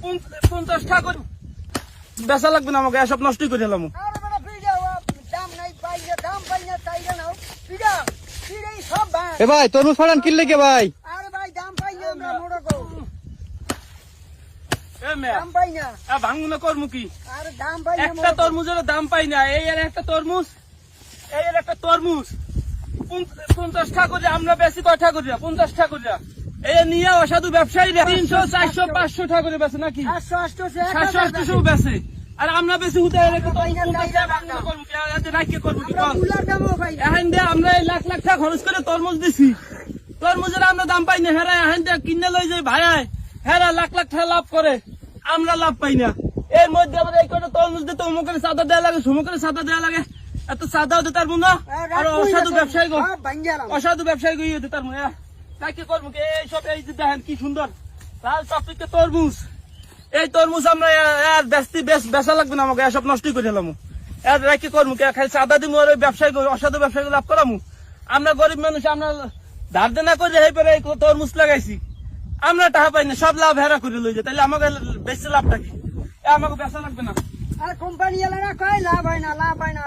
50 টাকা করে বেচা লাগবে না আমাকে, এসব নষ্ট করে দিলাম। এ ভাই তরমুজ ফাড়ান কিনলে কে ভাই? ভাঙুন করবো কি, একটা তরমুজের দাম পাই না। এই আর একটা তরমুজ, এই আর একটা তরমুজ 50 টাকা করে আমরা বেশি কয় টাকা করে 50 টাকা করে এই নিয়ে অসাধু ব্যবসায়ী 300 400 500 টাকা করে বেছে নাকি 700 800 বেছে, আর আমরা বেশি হুতে এখন দিয়ে আমরা এই লাখ লাখ টাকা খরচ করে তরমুজ দিছি, তরমুজের আমরা দাম পাই না। হেরা এখন দিয়ে কিনে লই যায় ভাইয়ায়, হেরা লাখ লাখ টাকা লাভ করে, আমরা লাভ পাই না। এর মধ্যে আবার এই কটা তরমুজ দিতে অমুকের চাঁদা দেওয়া লাগে, সমুকের চাঁদা দেওয়া লাগে, এত চাঁদাও দিতে পারবো না। আর অসাধু ব্যবসায়ী অসাধু ব্যবসায়ী গিয়ে দিতে পারবো না। তাই কি করবো কি, এইসব এই যে দেখেন কি সুন্দর লাল টপিকে তরমুজ, এই তরমুজ আমরা আর বেচা লাগবে না আমাকে, এসব নষ্ট করে দিলাম। এর কি করবো কি, খালি চাঁদা দিব আর ব্যবসায়ী অসাধু ব্যবসায়ী লাভ করামু। আমরা গরিব মানুষ, আমরা ধার দেনা করে এই পরে এই তরমুজ লাগাইছি, আমরা টাকা পাই না, সব লাভ হেরা করে লই যায়। তাহলে আমাকে বেশি লাভটা কি, আমাকে বেচা লাগবে না। আর কোম্পানি এলাকা কয় লাভ হয় না, লাভ হয় না।